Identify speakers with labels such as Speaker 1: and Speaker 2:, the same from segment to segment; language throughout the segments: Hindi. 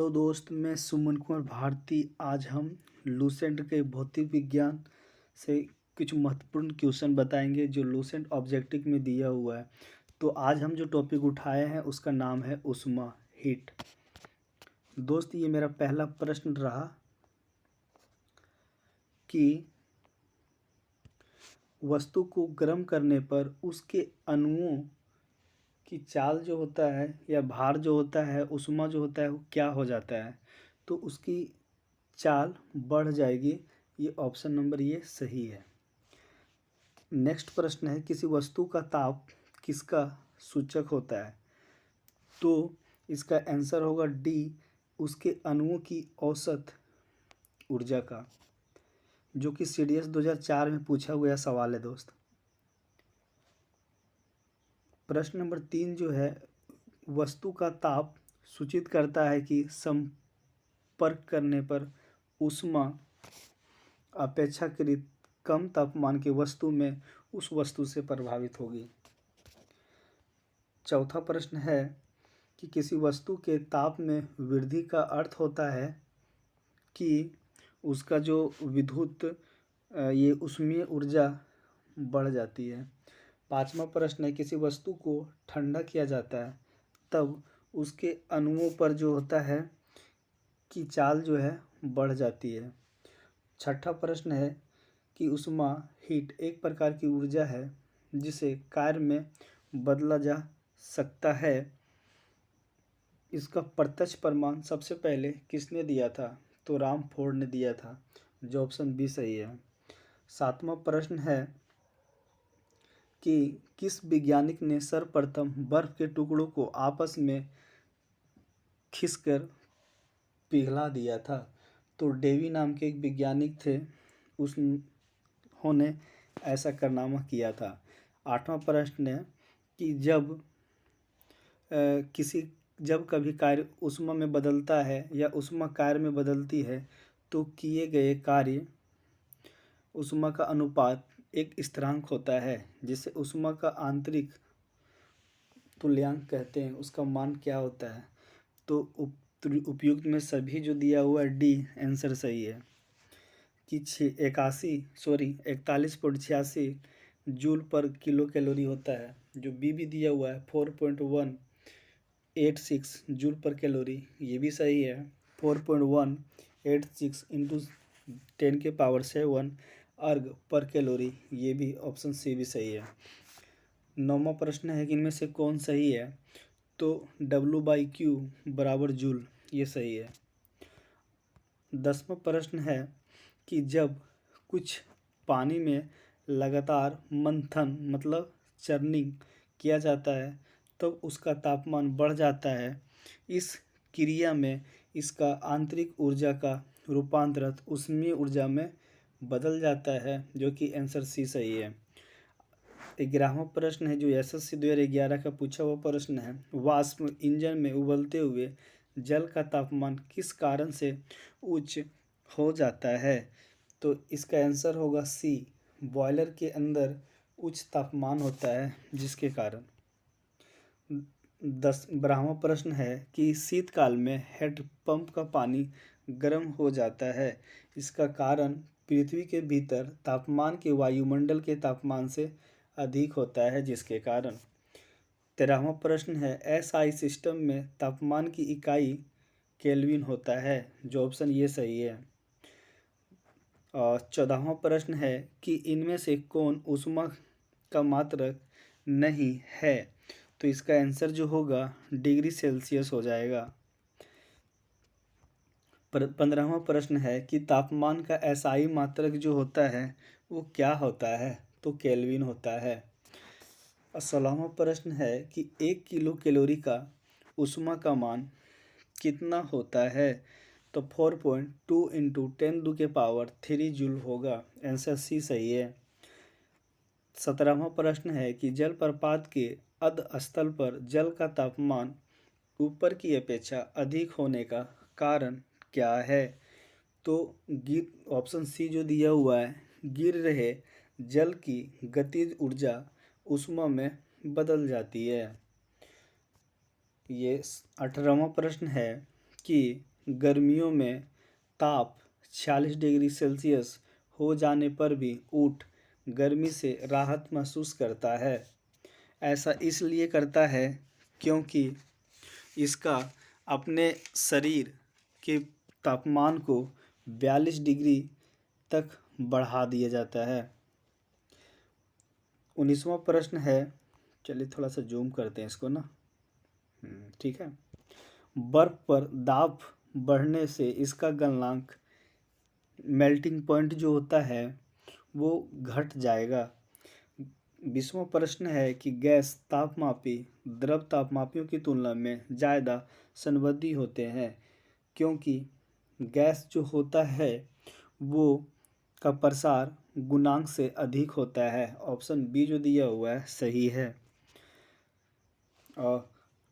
Speaker 1: हेलो दोस्त, मैं सुमन कुमार भारती। आज हम लूसेंट के भौतिक विज्ञान से कुछ महत्वपूर्ण क्वेश्चन बताएंगे जो लूसेंट ऑब्जेक्टिव में दिया हुआ है। तो आज हम जो टॉपिक उठाए हैं उसका नाम है ऊष्मा, हीट। दोस्त, ये मेरा पहला प्रश्न रहा कि वस्तु को गर्म करने पर उसके अणुओं की चाल जो होता है या भार जो होता है, ऊष्मा जो होता है, वो क्या हो जाता है। तो उसकी चाल बढ़ जाएगी। ये ऑप्शन नंबर ये सही है। नेक्स्ट प्रश्न है, किसी वस्तु का ताप किसका सूचक होता है। तो इसका आंसर होगा डी, उसके अणुओं की औसत ऊर्जा का, जो कि सीडीएस 2004 में पूछा हुआ सवाल है दोस्त। प्रश्न नंबर 3 जो है, वस्तु का ताप सूचित करता है कि संपर्क करने पर ऊष्मा अपेक्षाकृत कम तापमान की वस्तु में उस वस्तु से प्रभावित होगी। चौथा प्रश्न है कि किसी वस्तु के ताप में वृद्धि का अर्थ होता है कि उसका जो विद्युत ये ऊष्मीय ऊर्जा बढ़ जाती है। पांचवा प्रश्न है, किसी वस्तु को ठंडा किया जाता है तब उसके अणुओं पर जो होता है कि चाल जो है बढ़ जाती है। छठा प्रश्न है कि ऊष्मा, हीट, एक प्रकार की ऊर्जा है जिसे कार्य में बदला जा सकता है। इसका प्रत्यक्ष प्रमाण सबसे पहले किसने दिया था। तो रामफोर्ड ने दिया था, जो ऑप्शन बी सही है। सातवां प्रश्न है कि किस वैज्ञानिक ने सर्वप्रथम बर्फ के टुकड़ों को आपस में खींचकर पिघला दिया था। तो डेवी नाम के एक वैज्ञानिक थे, उन्होंने ऐसा कारनामा किया था। आठवां प्रश्न है कि जब कभी कार्य ऊष्मा में बदलता है या ऊष्मा कार्य में बदलती है तो किए गए कार्य ऊष्मा का अनुपात एक स्थिरांक होता है जिसे ऊष्मा का आंतरिक तुल्यांक कहते हैं। उसका मान क्या होता है। तो उपयुक्त में सभी जो दिया हुआ है, डी आंसर सही है कि 41.86 जूल पर किलो कैलोरी होता है। जो बी भी दिया हुआ है 4.186 जूल पर कैलोरी, ये भी सही है। 4.186 इंटू 10⁻⁷ अर्ग पर कैलोरी, ये भी ऑप्शन सी भी सही है। नौवां प्रश्न है कि इनमें से कौन सही है। तो W/Q बराबर जूल, ये सही है। 10वां प्रश्न है कि जब कुछ पानी में लगातार मंथन मतलब चर्निंग किया जाता है तब उसका तापमान बढ़ जाता है। इस क्रिया में इसका आंतरिक ऊर्जा का रूपांतरण ऊष्मीय ऊर्जा में बदल जाता है, जो कि आंसर सी सही है। 11वां प्रश्न है जो एसएससी 2011 का पूछा हुआ प्रश्न है, वाष्प इंजन में उबलते हुए जल का तापमान किस कारण से उच्च हो जाता है। तो इसका आंसर होगा सी, बॉयलर के अंदर उच्च तापमान होता है जिसके कारण। 12वां प्रश्न है कि शीतकाल में हैंडपंप का पानी गर्म हो जाता है। इसका कारण पृथ्वी के भीतर तापमान के वायुमंडल के तापमान से अधिक होता है जिसके कारण। 13वां प्रश्न है, एसआई सिस्टम में तापमान की इकाई केल्विन होता है, जो ऑप्शन ये सही है। और 14वां प्रश्न है कि इनमें से कौन ऊष्मा का मात्रक नहीं है। तो इसका आंसर जो होगा डिग्री सेल्सियस हो जाएगा। 15वां प्रश्न है कि तापमान का एसआई मात्रक जो होता है वो क्या होता है। तो केल्विन होता है। 16वां प्रश्न है कि 1 किलो कैलोरी का ऊष्मा का मान कितना होता है। तो 4.2 इंटू 10⁻³ जूल होगा, आंसर सी सही है। 17वां प्रश्न है कि जलप्रपात के अधस्थल पर जल का तापमान ऊपर की अपेक्षा अधिक होने का कारण क्या है। तो ऑप्शन सी जो दिया हुआ है, गिर रहे जल की गतिज ऊर्जा ऊष्मा में बदल जाती है। ये 18वां प्रश्न है कि गर्मियों में ताप 46 डिग्री सेल्सियस हो जाने पर भी ऊँट गर्मी से राहत महसूस करता है। ऐसा इसलिए करता है क्योंकि इसका अपने शरीर के तापमान को 42 डिग्री तक बढ़ा दिया जाता है। 19वां प्रश्न है, चलिए थोड़ा सा जूम करते हैं इसको ना। ठीक है। बर्फ पर दाब बढ़ने से इसका गलनांक मेल्टिंग पॉइंट जो होता है वो घट जाएगा। 20वां प्रश्न है कि गैस तापमापी द्रव तापमापियों की तुलना में ज़्यादा संवेदी होते हैं क्योंकि गैस जो होता है वो का प्रसार गुणांक से अधिक होता है। ऑप्शन बी जो दिया हुआ है सही है। और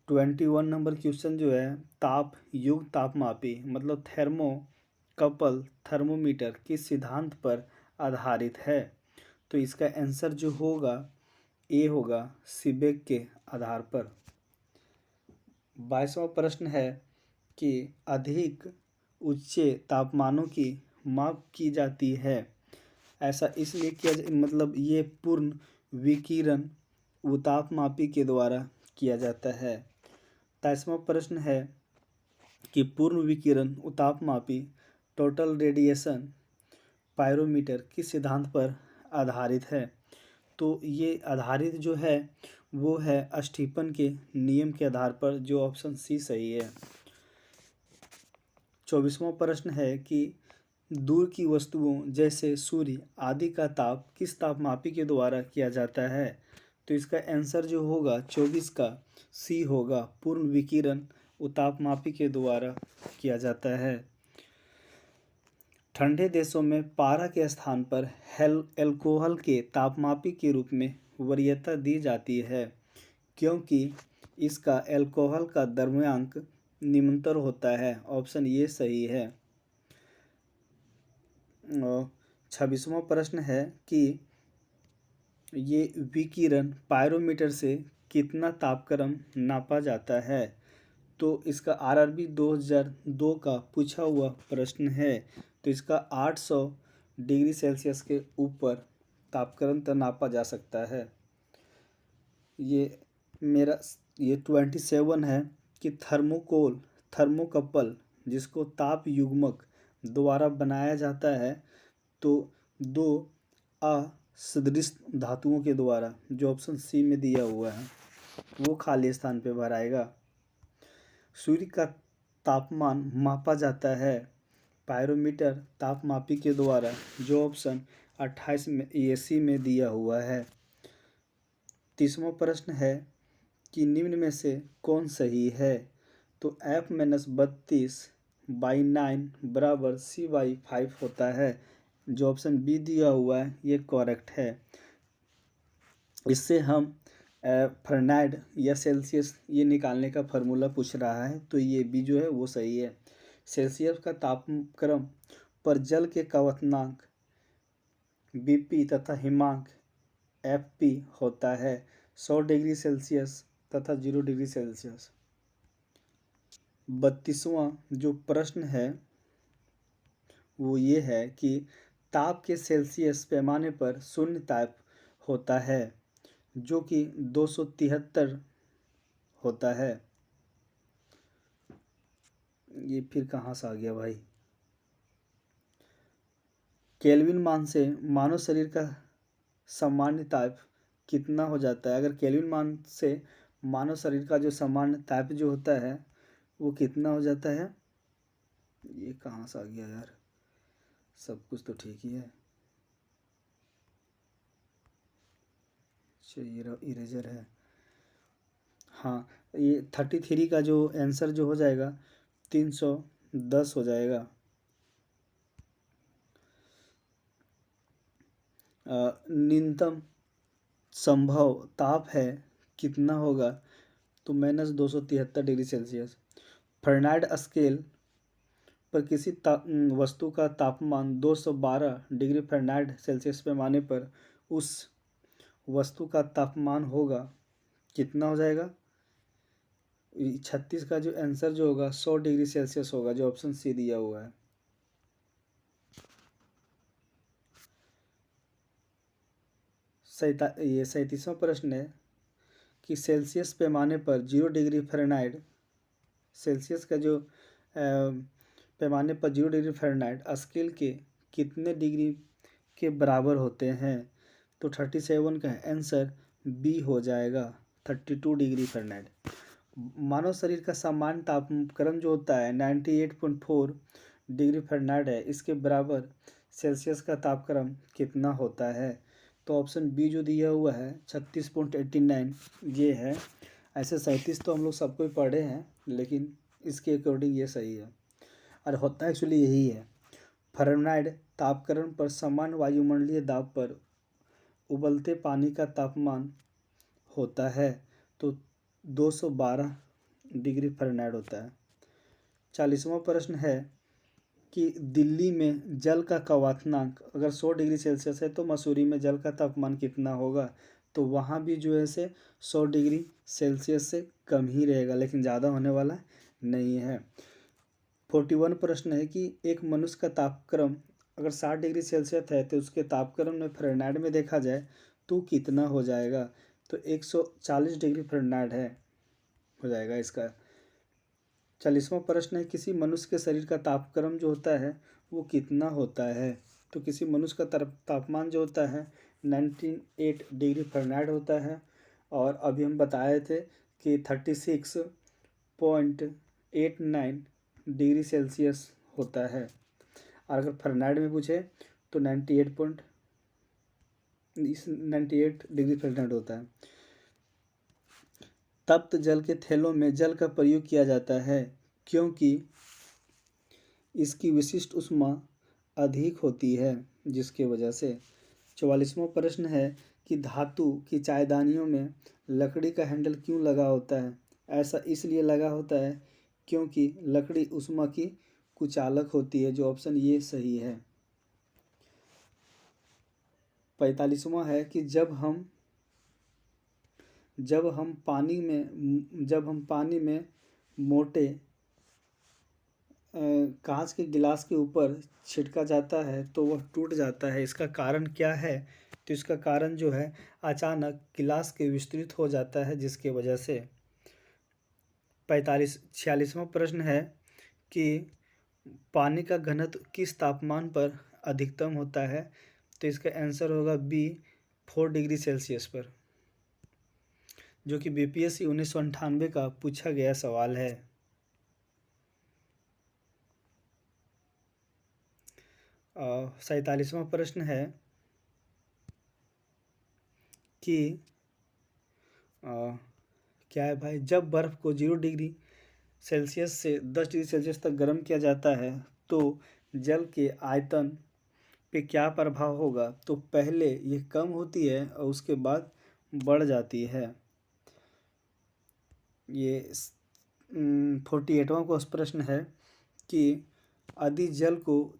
Speaker 1: 21 नंबर क्वेश्चन जो है, ताप युग तापमापी मतलब थर्मोकपल थर्मोमीटर किस सिद्धांत पर आधारित है? तो इसका आंसर जो होगा ए होगा, सीबेक के आधार पर। 22वां प्रश्न है कि अधिक उच्च तापमानों की माप की जाती है। ऐसा इसलिए किया मतलब ये पूर्ण विकिरण उतापमापी के द्वारा किया जाता है। 23वां प्रश्न है कि पूर्ण विकिरण उतापमापी टोटल रेडिएशन पायरोमीटर किस सिद्धांत पर आधारित है? तो ये आधारित जो है वो है स्टीफन के नियम के आधार पर, जो ऑप्शन सी सही है। 24वां प्रश्न है कि दूर की वस्तुओं जैसे सूर्य आदि का ताप किस तापमापी के द्वारा किया जाता है? तो इसका आंसर जो होगा 24 का सी होगा, पूर्ण विकिरण उतापमापी के द्वारा किया जाता है। ठंडे देशों में पारा के स्थान पर अल्कोहल के तापमापी के रूप में वरीयता दी जाती है क्योंकि इसका अल्कोहल का द्रव्यांक निम्नतर होता है। ऑप्शन ये सही है। और 26वां प्रश्न है कि ये विकिरण पायरोमीटर से कितना तापक्रम नापा जाता है? तो इसका आरआरबी 2002 का पूछा हुआ प्रश्न है। तो इसका 800 डिग्री सेल्सियस के ऊपर तापक्रम तक नापा जा सकता है। ये 27 है कि थर्मोकपल जिसको ताप युग्मक द्वारा बनाया जाता है तो दो असदृश धातुओं के द्वारा, जो ऑप्शन सी में दिया हुआ है वो खाली स्थान पे भराएगा। सूर्य का तापमान मापा जाता है पायरोमीटर तापमापी के द्वारा, जो ऑप्शन 28 में सी में दिया हुआ है। 30वां प्रश्न है कि निम्न में से कौन सही है? तो F-32/9 बराबर C/5 होता है, जो ऑप्शन बी दिया हुआ है ये करेक्ट है। इससे हम फ़ारेनहाइट या सेल्सियस ये निकालने का फार्मूला पूछ रहा है, तो ये बी जो है वो सही है। सेल्सियस का तापक्रम पर जल के क्वथनांक बीपी तथा हिमांक एफपी होता है 100 डिग्री सेल्सियस तथा 0 डिग्री सेल्सियस। 32वां जो प्रश्न है वो ये है कि ताप के सेल्सियस पैमाने पर शून्य ताप होता है जो कि 273 होता है। ये फिर कहाँ से आ गया भाई? केल्विन मान से मानव शरीर का सामान्य ताप कितना हो जाता है? अगर केल्विन मान से मानव शरीर का जो सामान्य ताप जो होता है वो कितना हो जाता है? ये कहाँ से आ गया यार? सब कुछ तो ठीक ही है। चलिए इरेजर है। हाँ, ये 33 का जो आंसर जो हो जाएगा 310 हो जाएगा। न्यूनतम संभव ताप है कितना होगा? तो -273 डिग्री सेल्सियस। फ़ारेनहाइट स्केल पर किसी वस्तु का तापमान 212 डिग्री फ़ारेनहाइट सेल्सियस पैमाने पर उस वस्तु का तापमान होगा कितना हो जाएगा? 36 का जो आंसर जो होगा 100 डिग्री सेल्सियस होगा, जो ऑप्शन सी दिया हुआ है। ये 37वां प्रश्न है कि सेल्सियस पैमाने पर 0 डिग्री फ़ारेनहाइट, सेल्सियस का जो पैमाने पर 0 डिग्री फ़ारेनहाइट स्केल के कितने डिग्री के बराबर होते हैं? तो 37 का आंसर बी हो जाएगा, 32 डिग्री फ़ारेनहाइट। मानव शरीर का सामान्य तापक्रम जो होता है 98.4 डिग्री फ़ारेनहाइट है, इसके बराबर सेल्सियस का तापक्रम कितना होता है? तो ऑप्शन बी जो दिया हुआ है 36.89 ये है। ऐसे 37 तो हम लोग सबको ही पढ़े हैं, लेकिन इसके अकॉर्डिंग ये सही है और होता एक्चुअली यही है। फ़ारेनहाइट तापक्रम पर सामान्य वायुमंडलीय दाब पर उबलते पानी का तापमान होता है, तो 212 डिग्री फ़ारेनहाइट होता है। 40वां प्रश्न है कि दिल्ली में जल का क्वथनांक अगर 100 डिग्री सेल्सियस है तो मसूरी में जल का तापमान कितना होगा? तो वहाँ भी जो है से 100 डिग्री सेल्सियस से कम ही रहेगा, लेकिन ज़्यादा होने वाला नहीं है। 41 प्रश्न है कि एक मनुष्य का तापक्रम अगर 60 डिग्री सेल्सियस है तो उसके तापक्रम में फ़ारेनहाइट में देखा जाए तो कितना हो जाएगा? तो 140 डिग्री फ़ारेनहाइट है, हो जाएगा इसका। 40वां प्रश्न है किसी मनुष्य के शरीर का तापक्रम जो होता है वो कितना होता है? तो किसी मनुष्य का तापमान जो होता है 98 डिग्री फ़ारेनहाइट होता है, और अभी हम बताए थे कि 36.89 डिग्री सेल्सियस होता है। और अगर फ़ारेनहाइट में पूछे तो 98 डिग्री फ़ारेनहाइट होता है। तप्त जल के थैलों में जल का प्रयोग किया जाता है क्योंकि इसकी विशिष्ट ऊष्मा अधिक होती है, जिसके वजह से। 44वां प्रश्न है कि धातु की चायदानियों में लकड़ी का हैंडल क्यों लगा होता है? ऐसा इसलिए लगा होता है क्योंकि लकड़ी ऊष्मा की कुचालक होती है, जो ऑप्शन ये सही है। 45वां है कि जब हम पानी में मोटे कांच के गिलास के ऊपर छिड़का जाता है तो वह टूट जाता है, इसका कारण क्या है? तो इसका कारण जो है अचानक गिलास के विस्तृत हो जाता है, जिसके वजह से। 46वां प्रश्न है कि पानी का घनत्व किस तापमान पर अधिकतम होता है? तो इसका आंसर होगा बी, 4 डिग्री सेल्सियस पर, जो कि बीपीएससी 1998 का पूछा गया सवाल है। 47वां प्रश्न है कि क्या है भाई, जब बर्फ़ को 0 डिग्री सेल्सियस से 10 डिग्री सेल्सियस तक गर्म किया जाता है तो जल के आयतन पे क्या प्रभाव होगा? तो पहले ये कम होती है और उसके बाद बढ़ जाती है। ये 48वां प्रश्न है कि यदि जल को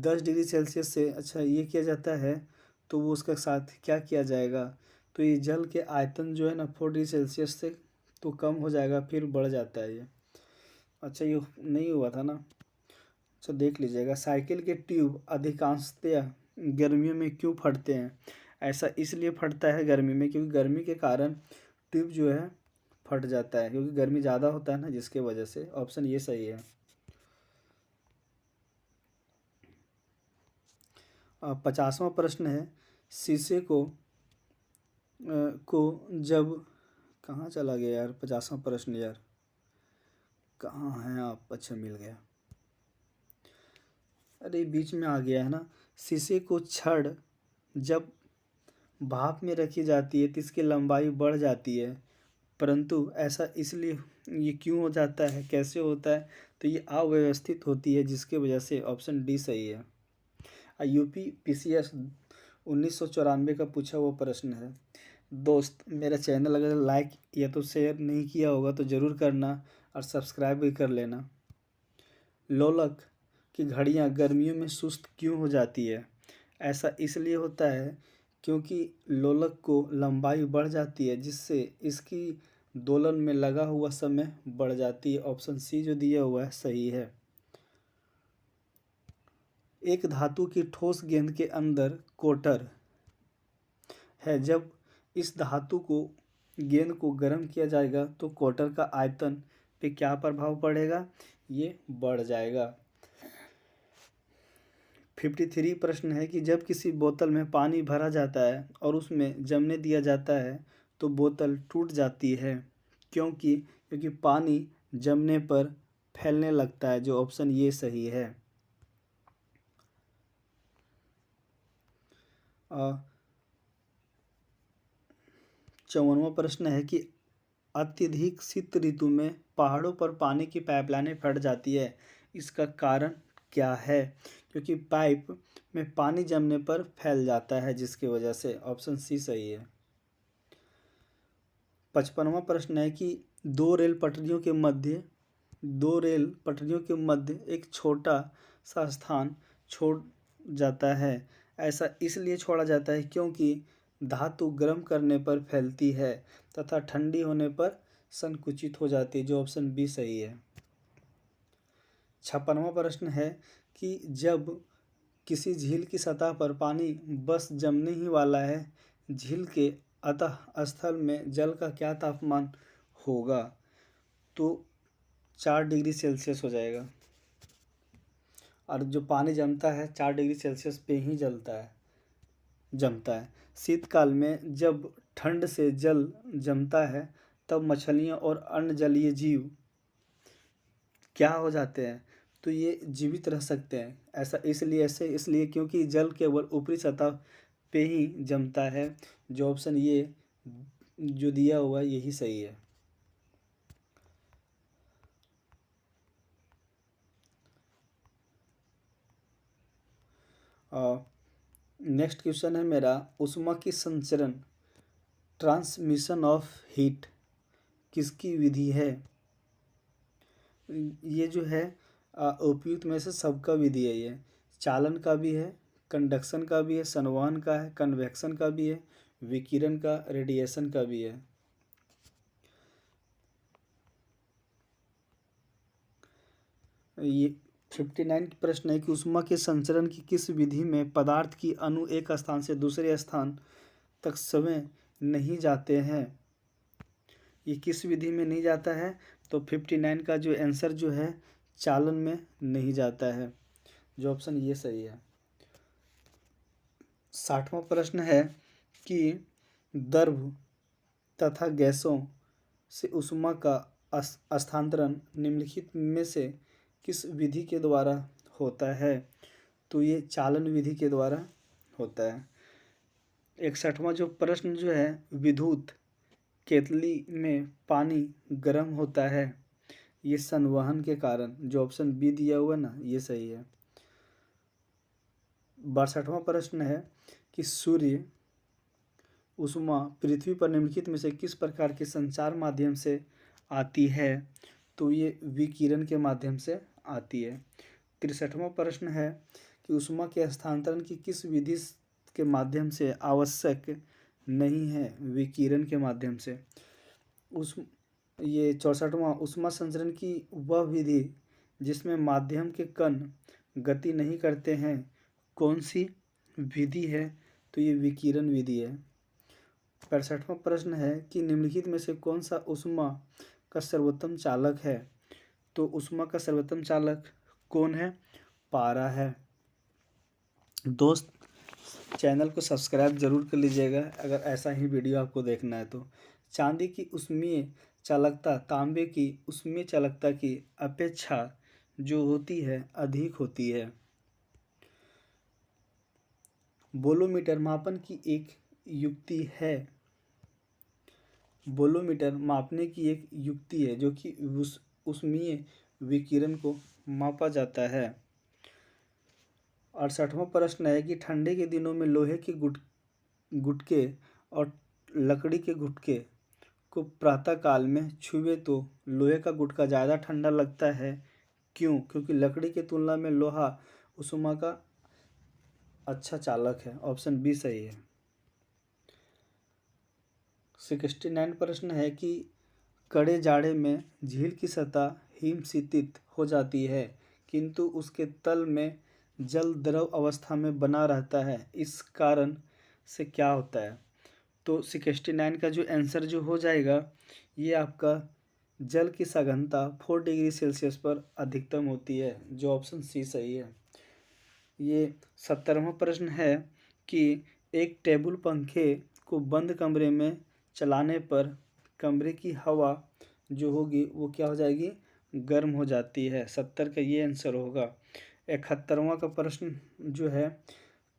Speaker 1: 10 डिग्री सेल्सियस से ये किया जाता है तो वो उसके साथ क्या किया जाएगा? तो ये जल के आयतन जो है ना 4 डिग्री सेल्सियस से तो कम हो जाएगा, फिर बढ़ जाता है ये। ये नहीं हुआ था ना, देख लीजिएगा। साइकिल के ट्यूब अधिकांशतया गर्मियों में क्यों फटते हैं? ऐसा इसलिए फटता है गर्मी में क्योंकि गर्मी के कारण ट्यूब जो है फट जाता है, क्योंकि गर्मी ज़्यादा होता है ना, जिसके वजह से। ऑप्शन ये सही है। 50वां प्रश्न है शीशे को जब कहाँ चला गया यार 50वां प्रश्न, यार कहाँ हैं आप? अच्छा, मिल गया। अरे बीच में आ गया है ना। शीशे को छड़ जब भाप में रखी जाती है तो इसकी लंबाई बढ़ जाती है, परंतु ऐसा इसलिए ये क्यों हो जाता है, कैसे होता है? तो ये अव्यवस्थित होती है, जिसके वजह से। ऑप्शन डी सही है। यूपी पीसीएस 1994 का पूछा हुआ प्रश्न है। दोस्त, मेरा चैनल अगर लाइक या तो शेयर नहीं किया होगा तो ज़रूर करना और सब्सक्राइब भी कर लेना। लोलक की घड़ियां गर्मियों में सुस्त क्यों हो जाती है? ऐसा इसलिए होता है क्योंकि लोलक को लंबाई बढ़ जाती है, जिससे इसकी दोलन में लगा हुआ समय बढ़ जाती है। ऑप्शन सी जो दिया हुआ है सही है। एक धातु की ठोस गेंद के अंदर कोटर है। जब इस धातु को गेंद को गर्म किया जाएगा तो कोटर का आयतन पे क्या प्रभाव पड़ेगा? ये बढ़ जाएगा। 53 प्रश्न है कि जब किसी बोतल में पानी भरा जाता है और उसमें जमने दिया जाता है तो बोतल टूट जाती है। क्योंकि पानी जमने पर फैलने लगता है। जो ऑप्शन ये सही है। 54वां प्रश्न है कि अत्यधिक शीत ऋतु में पहाड़ों पर पानी की पाइपलाइनें फट जाती है। इसका कारण क्या है? क्योंकि पाइप में पानी जमने पर फैल जाता है, जिसकी वजह से। ऑप्शन सी सही है। 55वां प्रश्न है कि दो रेल पटरियों के मध्य एक छोटा सा स्थान छोड़ जाता है। ऐसा इसलिए छोड़ा जाता है क्योंकि धातु गर्म करने पर फैलती है तथा ठंडी होने पर संकुचित हो जाती है। जो ऑप्शन बी सही है। 56वां प्रश्न है कि जब किसी झील की सतह पर पानी बस जमने ही वाला है, झील के अतः स्थल में जल का क्या तापमान होगा? तो 4 डिग्री सेल्सियस हो जाएगा। और जो पानी जमता है 4 डिग्री सेल्सियस पे ही जमता है। शीतकाल में जब ठंड से जल जमता है तब मछलियाँ और अन्य जलीय जीव क्या हो जाते हैं? तो ये जीवित रह सकते हैं। ऐसा इसलिए क्योंकि जल केवल ऊपरी सतह पे ही जमता है। जो ऑप्शन ये जो दिया हुआ है यही सही है। नेक्स्ट क्वेश्चन है मेरा, ऊष्मा की संचरण ट्रांसमिशन ऑफ हीट किसकी विधि है? ये जो है उपयुक्त में से सबका विधि है। ये चालन का भी है, कंडक्शन का भी है, संवहन का है, कन्वेक्शन का भी है, विकिरण का, रेडिएशन का भी है। ये 59 प्रश्न है कि ऊष्मा के संचरण की किस विधि में पदार्थ की अणु एक स्थान से दूसरे स्थान तक स्वयं नहीं जाते हैं? ये किस विधि में नहीं जाता है? तो 59 का जो आंसर जो है चालन में नहीं जाता है। जो ऑप्शन ये सही है। 60वां प्रश्न है कि द्रव तथा गैसों से ऊष्मा का स्थानांतरण निम्नलिखित में से किस विधि के द्वारा होता है? तो ये चालन विधि के द्वारा होता है। 61वां जो प्रश्न जो है, विद्युत केतली में पानी गर्म होता है, ये संवहन के कारण। जो ऑप्शन बी दिया हुआ ना ये सही है। 62वां प्रश्न है कि सूर्य ऊष्मा पृथ्वी पर निम्नलिखित में से किस प्रकार के संचार माध्यम से आती है? तो ये विकिरण के माध्यम से आती है। 63वां प्रश्न है कि ऊष्मा के हस्तांतरण की किस विधि के माध्यम से आवश्यक नहीं है? विकिरण के माध्यम से। ये 64वां, ऊष्मा संचरण की वह विधि जिसमें माध्यम के कण गति नहीं करते हैं, कौन सी विधि है? तो ये विकिरण विधि है। 65वां प्रश्न है कि निम्नलिखित में से कौन सा ऊष्मा का सर्वोत्तम चालक है? तो ऊष्मा का सर्वोत्तम चालक कौन है? पारा है। दोस्त, चैनल को सब्सक्राइब जरूर कर लीजिएगा अगर ऐसा ही वीडियो आपको देखना है तो। चांदी की ऊष्मीय चालकता तांबे की ऊष्मीय चालकता की अपेक्षा जो होती है अधिक होती है। बोलोमीटर मापन की एक युक्ति है। बोलोमीटर मापने की एक युक्ति है जो कि ऊष्मीय विकिरण को मापा जाता है। 68वां प्रश्न है कि ठंडे के दिनों में लोहे के गुटके और लकड़ी के गुटके को प्रातः काल में छुए तो लोहे का गुटका ज़्यादा ठंडा लगता है। क्यों? क्योंकि लकड़ी की तुलना में लोहा ऊष्मा का अच्छा चालक है। ऑप्शन बी सही है। 69 प्रश्न है कि कड़े जाड़े में झील की सतह हिमशीतित हो जाती है, किंतु उसके तल में जल द्रव अवस्था में बना रहता है। इस कारण से क्या होता है? तो 69 का जो आंसर जो हो जाएगा, ये आपका जल की सघनता 4 डिग्री सेल्सियस पर अधिकतम होती है, जो ऑप्शन सी सही है। ये 70वां प्रश्न है कि एक टेबल पंखे को बंद कमरे में चलाने पर कमरे की हवा जो होगी वो क्या हो जाएगी? गर्म हो जाती है। 70 का ये आंसर होगा। 71वां का प्रश्न जो है,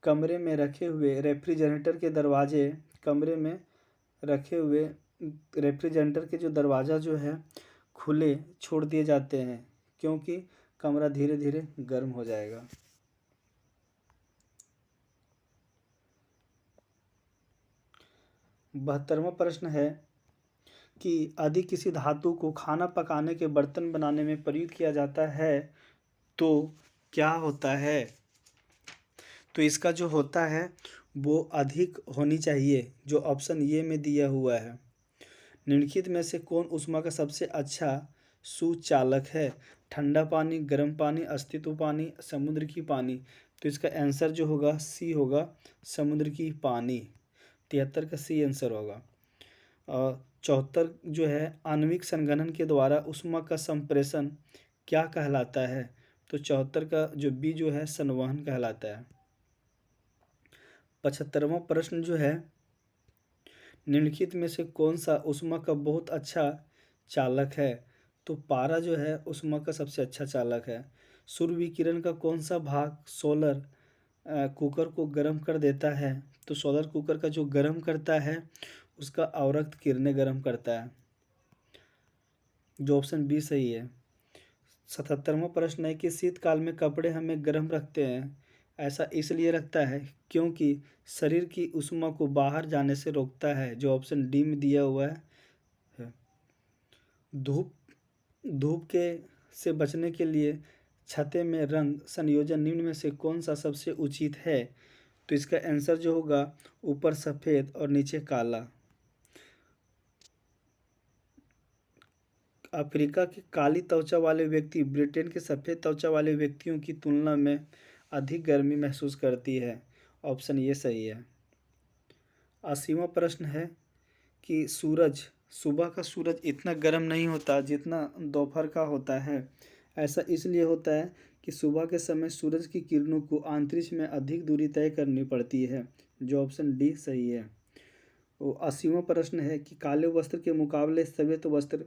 Speaker 1: कमरे में रखे हुए रेफ्रिजरेटर के दरवाजे कमरे में रखे हुए रेफ्रिजरेटर के जो दरवाज़ा जो है खुले छोड़ दिए जाते हैं, क्योंकि कमरा धीरे धीरे गर्म हो जाएगा। 72वां प्रश्न है कि यदि किसी धातु को खाना पकाने के बर्तन बनाने में प्रयुक्त किया जाता है तो क्या होता है? तो इसका जो होता है वो अधिक होनी चाहिए, जो ऑप्शन ये में दिया हुआ है। निम्नलिखित में से कौन ऊष्मा का सबसे अच्छा सुचालक है? ठंडा पानी, गर्म पानी, अस्तित्व पानी, समुद्र की पानी। तो इसका आंसर जो होगा सी होगा, समुद्र की पानी। 73 का सी आंसर होगा। और 74 जो है, आणविक संघनन के द्वारा ऊष्मा का संप्रेषण क्या कहलाता है? तो 74 का जो बी जो है संवहन कहलाता है। 75वां प्रश्न जो है, निम्नलिखित में से कौन सा ऊष्मा का बहुत अच्छा चालक है? तो पारा जो है ऊष्मा का सबसे अच्छा चालक है। सूर्य विकिरण का कौन सा भाग सोलर कुकर को गर्म कर देता है? तो सोलर कुकर का जो गर्म करता है उसका अवरक्त किरणें गर्म करता है, जो ऑप्शन बी सही है। 77वां प्रश्न है कि शीतकाल में कपड़े हमें गर्म रखते हैं, ऐसा इसलिए रखता है क्योंकि शरीर की ऊष्मा को बाहर जाने से रोकता है, जो ऑप्शन डी में दिया हुआ है। धूप धूप के से बचने के लिए छत्ते में रंग संयोजन निम्न में से कौन सा सबसे उचित है? तो इसका आंसर जो होगा ऊपर सफ़ेद और नीचे काला। अफ्रीका के काली त्वचा वाले व्यक्ति ब्रिटेन के सफ़ेद त्वचा वाले व्यक्तियों की तुलना में अधिक गर्मी महसूस करती है, ऑप्शन ये सही है। 80वां प्रश्न है कि सुबह का सूरज इतना गर्म नहीं होता जितना दोपहर का होता है। ऐसा इसलिए होता है कि सुबह के समय सूरज की किरणों को अंतरिक्ष में अधिक दूरी तय करनी पड़ती है, जो ऑप्शन डी सही है। वो 80वां प्रश्न है कि काले वस्त्र के मुकाबले श्वेत वस्त्र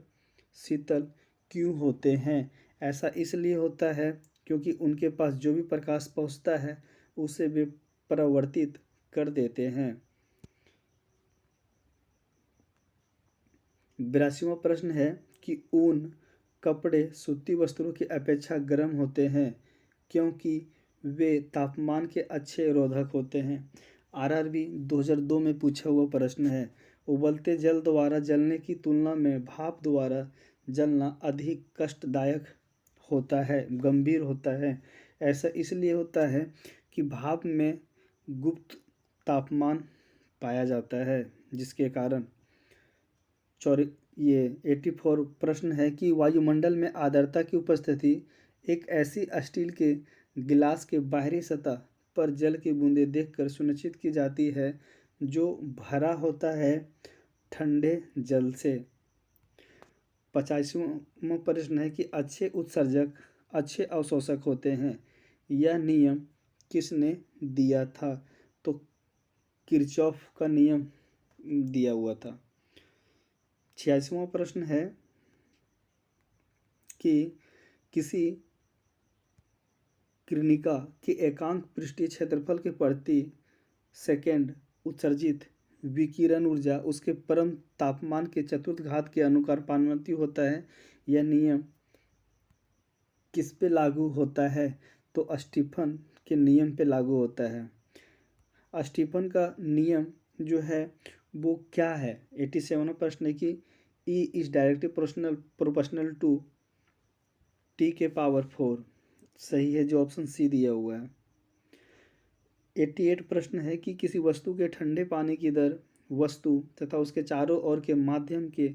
Speaker 1: शीतल क्यों होते हैं? ऐसा इसलिए होता है क्योंकि उनके पास जो भी प्रकाश पहुंचता है उसे वे परावर्तित कर देते हैं। 82वां प्रश्न है कि ऊन कपड़े सूती वस्त्रों की अपेक्षा गर्म होते हैं क्योंकि वे तापमान के अच्छे रोधक होते हैं। आरआरबी 2002 में पूछा हुआ प्रश्न है। उबलते जल द्वारा जलने की तुलना में भाप द्वारा जलना अधिक कष्टदायक होता है, गंभीर होता है। ऐसा इसलिए होता है कि भाप में गुप्त तापमान पाया जाता है, जिसके कारण ये 84 प्रश्न है कि वायुमंडल में आर्द्रता की उपस्थिति एक ऐसी स्टील के गिलास के बाहरी सतह पर जल की बूंदें देखकर सुनिश्चित की जाती है जो भरा होता है ठंडे जल से। 85वां प्रश्न है कि अच्छे उत्सर्जक अच्छे अवशोषक होते हैं, यह नियम किसने दिया था? तो किरचॉफ का नियम दिया हुआ था। 86वां प्रश्न है कि किसी कृणिका के एकांक पृष्ठीय क्षेत्रफल के प्रति सेकेंड उत्सर्जित विकिरण ऊर्जा उसके परम तापमान के चतुर्थ घात के अनुपाती होता है। यह नियम किस पे लागू होता है? तो स्टीफन के नियम पे लागू होता है। स्टीफन का नियम जो है वो क्या है? 87वां प्रश्न है कि E is directly proportional to T के पावर 4, सही है, जो ऑप्शन सी दिया हुआ है। 88 प्रश्न है कि किसी वस्तु के ठंडे पानी की दर वस्तु तथा उसके चारों ओर के माध्यम के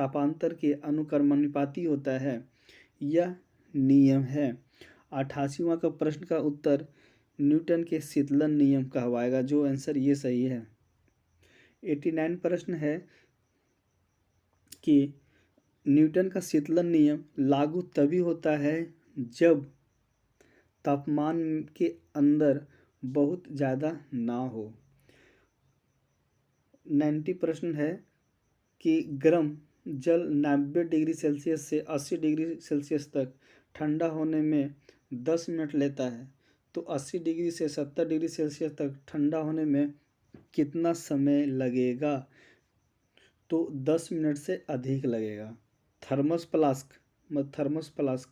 Speaker 1: तापांतर के अनुक्रमानुपाती होता है। यह नियम है। 88वां का प्रश्न का उत्तर न्यूटन के शीतलन नियम कहवाएगा, जो आंसर ये सही है। 89 प्रश्न है कि न्यूटन का शीतलन नियम लागू तभी होता है जब तापमान के अंदर बहुत ज़्यादा ना हो। 90 प्रश्न है कि गर्म जल 90 डिग्री सेल्सियस से 80 डिग्री सेल्सियस तक ठंडा होने में 10 मिनट लेता है, तो 80 डिग्री से 70 डिग्री सेल्सियस तक ठंडा होने में कितना समय लगेगा? तो 10 मिनट से अधिक लगेगा। थर्मस फ्लास्क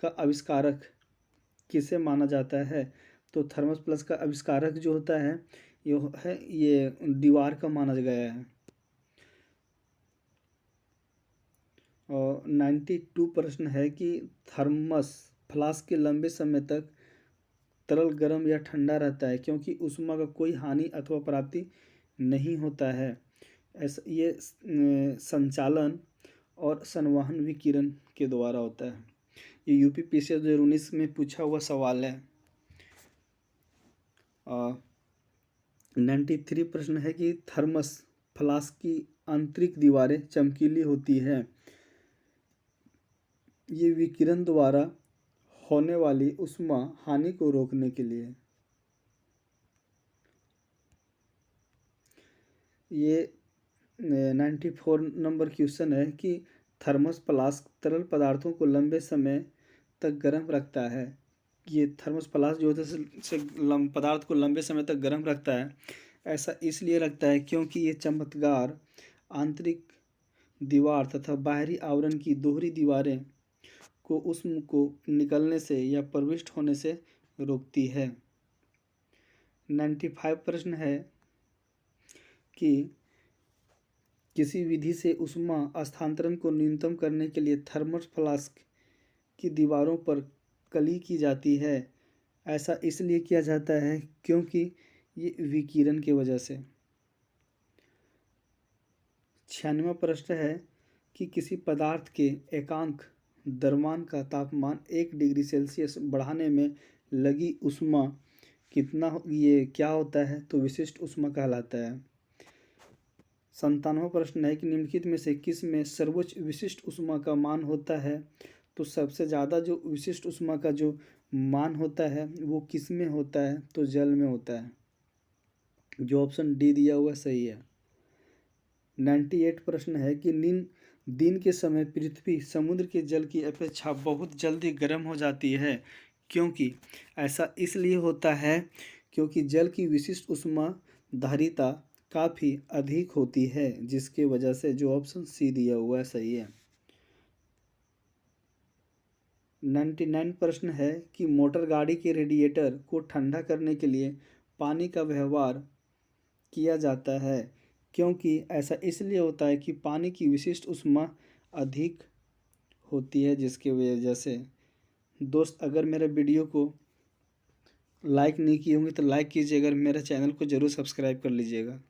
Speaker 1: का आविष्कारक किसे माना जाता है? तो थर्मस फ्लास्क का आविष्कारक जो होता है ये दीवार का माना गया है। और 92 प्रश्न है कि थर्मस फ्लास्क के लंबे समय तक तरल गर्म या ठंडा रहता है क्योंकि ऊष्मा का कोई हानि अथवा प्राप्ति नहीं होता है। ऐसा ये संचालन और संवहन विकिरण के द्वारा होता है। ये यूपीपीएससी 2019 में पूछा हुआ सवाल है। 93 प्रश्न है कि थर्मस फ्लास्क की आंतरिक दीवारें चमकीली होती हैं। ये विकिरण द्वारा होने वाली ऊष्मा हानि को रोकने के लिए। ये 94 नंबर क्वेश्चन है कि थर्मस फ्लास्क तरल पदार्थों को लंबे समय तक गर्म रखता है। ये थर्मस फ्लास्क जो होता है पदार्थ को लंबे समय तक गर्म रखता है। ऐसा इसलिए रखता है क्योंकि ये चमत्कार आंतरिक दीवार तथा बाहरी आवरण की दोहरी दीवारें को ऊष्मा को निकलने से या प्रविष्ट होने से रोकती है। 95 प्रश्न है कि किसी विधि से ऊष्मा स्थानांतरण को न्यूनतम करने के लिए थर्मस फ्लास्क की दीवारों पर कली की जाती है। ऐसा इसलिए किया जाता है क्योंकि ये विकिरण की वजह से। 96वां प्रश्न है कि किसी पदार्थ के एकांक द्रव्यमान का तापमान 1 डिग्री सेल्सियस बढ़ाने में लगी ऊष्मा ये क्या होता है? तो विशिष्ट ऊष्मा कहलाता है। 97वां प्रश्न है कि निम्नलिखित में से किस में सर्वोच्च विशिष्ट ऊष्मा का मान होता है? तो सबसे ज़्यादा जो विशिष्ट ऊष्मा का जो मान होता है वो किस में होता है? तो जल में होता है। जो ऑप्शन डी दिया हुआ सही है। 98 प्रश्न है कि दिन के समय पृथ्वी समुद्र के जल की अपेक्षा बहुत जल्दी गर्म हो जाती है क्योंकि ऐसा इसलिए होता है क्योंकि जल की विशिष्ट ऊष्मा धारिता काफ़ी अधिक होती है, जिसके वजह से। जो ऑप्शन सी दिया हुआ है सही है। 99 प्रश्न है कि मोटर गाड़ी के रेडिएटर को ठंडा करने के लिए पानी का व्यवहार किया जाता है क्योंकि ऐसा इसलिए होता है कि पानी की विशिष्ट ऊष्मा अधिक होती है, जिसके वजह से। दोस्त, अगर मेरे वीडियो को लाइक नहीं किए होंगे तो लाइक कीजिएगा, मेरे चैनल को ज़रूर सब्सक्राइब कर लीजिएगा।